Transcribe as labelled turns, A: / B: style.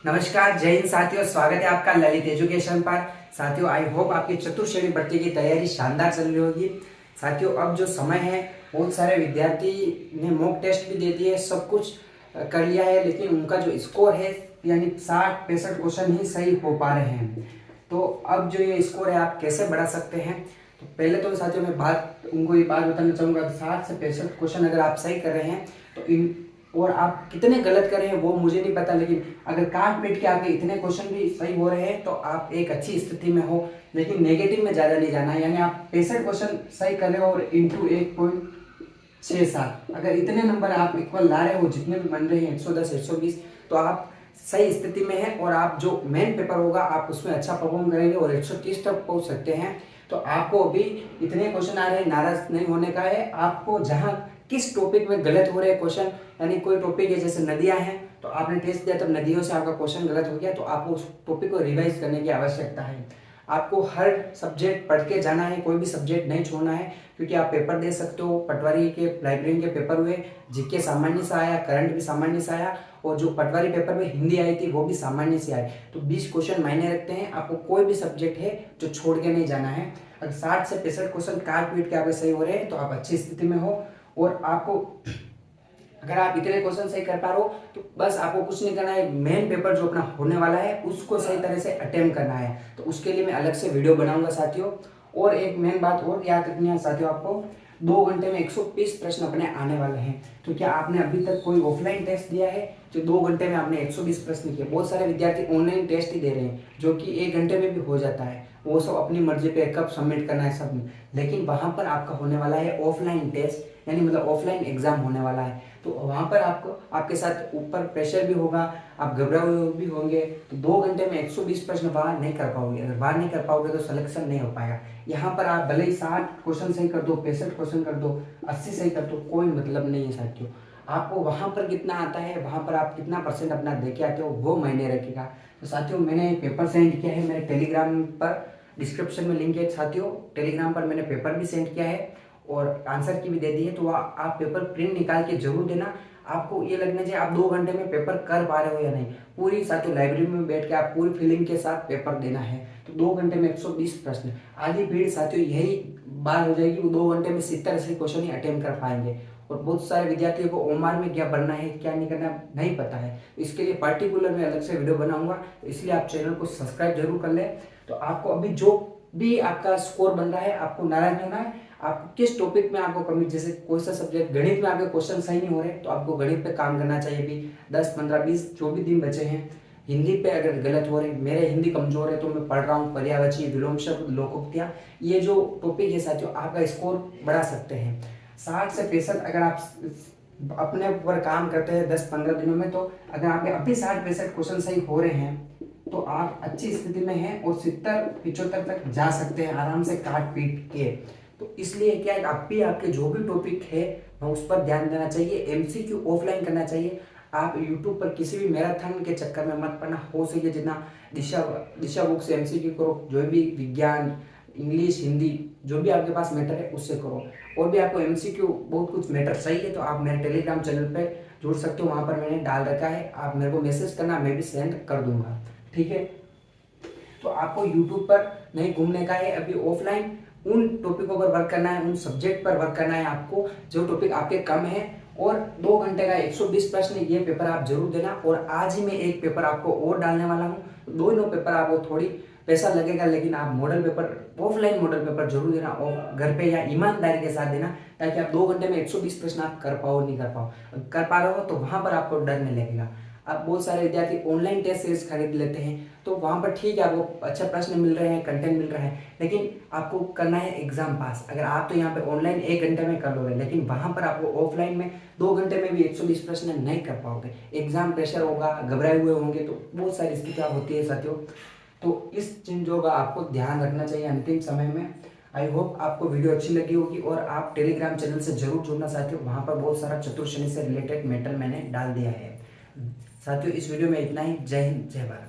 A: नमस्कार, जय हिंद साथियों। स्वागत है आपका ललित एजुकेशन पर। साथियों, आई होप आपकी चतुर्श्रेणी भर्ती की तैयारी शानदार चल रही होगी। साथियों, अब जो समय है, बहुत सारे विद्यार्थी ने मॉक टेस्ट भी दे दिए, सब कुछ कर लिया है, लेकिन उनका जो स्कोर है यानी 60-65 क्वेश्चन ही सही हो पा रहे हैं। तो अब जो ये स्कोर है आप कैसे बढ़ा सकते हैं? तो पहले तो साथियों मैं उनको ये बात बताना चाहूँगा, 60 से 65 क्वेश्चन अगर आप सही कर रहे हैं तो इन और आप कितने गलत कर रहे हैं वो मुझे नहीं पता, लेकिन अगर काट पीट के आपके इतने क्वेश्चन भी सही हो रहे हैं तो आप एक अच्छी स्थिति में हो। लेकिन नेगेटिव में ज़्यादा नहीं जाना है, यानी आप 65 क्वेश्चन सही कर रहे हो और इंटू 1.67, अगर इतने नंबर आप इक्वल ला रहे हो, जितने भी बन रहे हैं 110 120, तो आप सही स्थिति में है और आप जो मेन पेपर होगा आप उसमें अच्छा परफॉर्म करेंगे और 130 तक पहुंच सकते हैं। तो आपको अभी इतने क्वेश्चन आ रहे हैं, नाराज नहीं होने का है। आपको जहां किस टॉपिक में गलत हो रहे हैं क्वेश्चन, यानी कोई टॉपिक है जैसे नदियां हैं तो आपने टेस्ट दिया तब नदियों से आपका क्वेश्चन गलत हो गया, तो आपको उस टॉपिक को रिवाइज करने की आवश्यकता है। आपको हर सब्जेक्ट पढ़ के जाना है, कोई भी सब्जेक्ट नहीं छोड़ना है, क्योंकि आप पेपर दे सकते हो। पटवारी के लाइब्रेरी के पेपर हुए, जीके सामान्य से आया, करंट भी सामान्य से आया, और जो पटवारी पेपर में हिंदी आई थी वो भी सामान्य से आई। तो 20 क्वेश्चन मायने रखते हैं। आपको कोई भी सब्जेक्ट है जो छोड़ के नहीं जाना है। अगर 60 से 65 क्वेश्चन काट पीट के आपके सही हो रहे हैं तो आप अच्छी स्थिति में हो। और आपको अगर आप इतने क्वेश्चन सही कर पा रहे हो तो बस आपको कुछ नहीं करना है, मेन पेपर जो अपना होने वाला है उसको सही तरह से अटेम्प्ट करना है। तो उसके लिए मैं अलग से वीडियो बनाऊंगा साथियों। और एक मेन बात और याद रखनी है साथियों, आपको 2 घंटे में 120 प्रश्न अपने आने वाले हैं। तो क्या आपने अभी तक कोई ऑफलाइन टेस्ट दिया है जो 2 घंटे में आपने 120 प्रश्न किए? बहुत सारे विद्यार्थी ऑनलाइन टेस्ट ही दे रहे हैं जो कि 1 घंटे में भी हो जाता है, वो सब अपनी मर्जी पे कब सबमिट करना है सब। लेकिन वहां पर आपका होने वाला है ऑफलाइन टेस्ट, यानी मतलब ऑफलाइन एग्जाम होने वाला है। तो वहां पर आपको आपके साथ ऊपर प्रेशर भी होगा, आप घबराए हुए भी होंगे। तो 2 घंटे में 120 प्रश्न बाहर नहीं कर पाओगे। अगर बाहर नहीं कर पाओगे तो सिलेक्शन नहीं हो पाएगा। यहाँ पर आप भले ही 60 क्वेश्चन सही कर दो, 65 क्वेश्चन कर दो, 80 सही कर दो, कोई मतलब नहीं है साथियों। आपको वहां पर कितना आता है, वहां पर आप कितना परसेंट अपना दे के आते हो वो मायने रखेगा। तो साथियों, मैंने पेपर सेंड किया है मेरे टेलीग्राम पर, डिस्क्रिप्शन में लिंक है साथियों। टेलीग्राम पर मैंने पेपर भी सेंड किया है और आंसर की भी दे दी है। तो आप पेपर प्रिंट निकाल के जरूर देना। आपको ये लगना चाहिए आप 2 घंटे में पेपर कर पा रहे हो या नहीं। पूरी साथियों लाइब्रेरी में बैठ के आप पूरी फीलिंग के साथ पेपर देना है। तो 2 घंटे में 120 प्रश्न, आधी भीड़ साथियों यही बात हो जाएगी, वो 2 घंटे में 70-80 क्वेश्चन ही अटेम्प्ट कर पाएंगे। और बहुत सारे विद्यार्थियों को ओमार में क्या बनना है क्या नहीं करना नहीं पता है। इसके लिए पार्टिकुलर मैं अलग से वीडियो बनाऊंगा, तो इसलिए आप चैनल को सब्सक्राइब जरूर कर लें। तो आपको अभी जो भी आपका स्कोर बन रहा है आपको नाराज नहीं होना है। आपको किस टॉपिक में आपको कमी, जैसे कोई सा सब्जेक्ट गणित में आपके क्वेश्चन सही नहीं हो रहे तो आपको गणित पे काम करना चाहिए। अभी 10-15-20 जो भी दिन बचे हैं, हिंदी पे अगर गलत हो रहे, मेरे हिंदी कमजोर है तो मैं पढ़ रहा हूँ पर्यायवाची, विलोम शब्द, लोकोक्तियाँ, ये जो टॉपिक है साथियों आपका स्कोर बढ़ा सकते हैं। 60 से 65 अगर आप अपने ऊपर काम करते हैं 10-15 दिनों में, तो अगर आपके अभी 60-65 क्वेश्चन सही हो रहे हैं तो आप अच्छी स्थिति में हैं और 70-75 तक जा सकते हैं आराम से काट पीट के। तो इसलिए क्या है, आप भी आपके जो भी टॉपिक है उस पर ध्यान देना चाहिए। एमसीक्यू ऑफलाइन करना चाहिए। आप यूट्यूब पर किसी भी मैराथन के चक्कर में मत पड़ना। हो सके जितना दिशा दिशा बुक से एमसीक्यू करो, जो भी विज्ञान, इंग्लिश, हिंदी, जो भी आपके पास मैटर है उससे करो। और भी आपको एमसीक्यू बहुत कुछ मैटर चाहिए तो आप मेरे टेलीग्राम चैनल पे जुड़ सकते हो, वहां पर मैंने डाल रखा है। आप मेरे को मैसेज करना, मैं भी सेंड कर दूंगा, ठीक है। तो आपको यूट्यूब पर नहीं घूमने का है, अभी ऑफलाइन उन टॉपिकों पर वर्क करना है, उन सब्जेक्ट पर वर्क करना है आपको जो टॉपिक आपके कम है। और 2 घंटे का 120 प्रश्न ये पेपर आप जरूर देना। और आज ही मैं एक पेपर आपको और डालने वाला हूँ। दोनों पेपर आपको थोड़ी पैसा लगेगा, लेकिन आप model paper, offline model paper जरूर देना और घर पे या ईमानदारी के साथ देना, ताकि आप 2 घंटे में 120 प्रश्न आप कर पाओ नहीं कर पाओ। कर पा रहे हो तो वहां पर आपको डर नहीं लगेगा। अब बहुत सारे विद्यार्थी ऑनलाइन टेस्ट सीरीज खरीद लेते हैं तो वहां पर ठीक है, आपको अच्छा प्रश्न मिल रहे हैं, कंटेंट मिल रहा है, लेकिन आपको करना है एग्जाम पास। अगर आप तो यहाँ पे ऑनलाइन 1 घंटे में कर लोगे, लेकिन वहां पर आपको ऑफलाइन में 2 घंटे में भी 120 प्रश्न नहीं कर पाओगे। एग्जाम प्रेशर होगा, घबराए हुए होंगे, तो बहुत सारी स्थितियां होती है साथियों। तो इस चीज़ों का आपको ध्यान रखना चाहिए अंतिम समय में। आई होप आपको वीडियो अच्छी लगी होगी और आप टेलीग्राम चैनल से जरूर जुड़ना साथियों, वहां पर बहुत सारा चतुर्श्रेणी से रिलेटेड मैटर मैंने डाल दिया है साथियों। इस वीडियो में इतना ही। जय हिंद, जय भारत।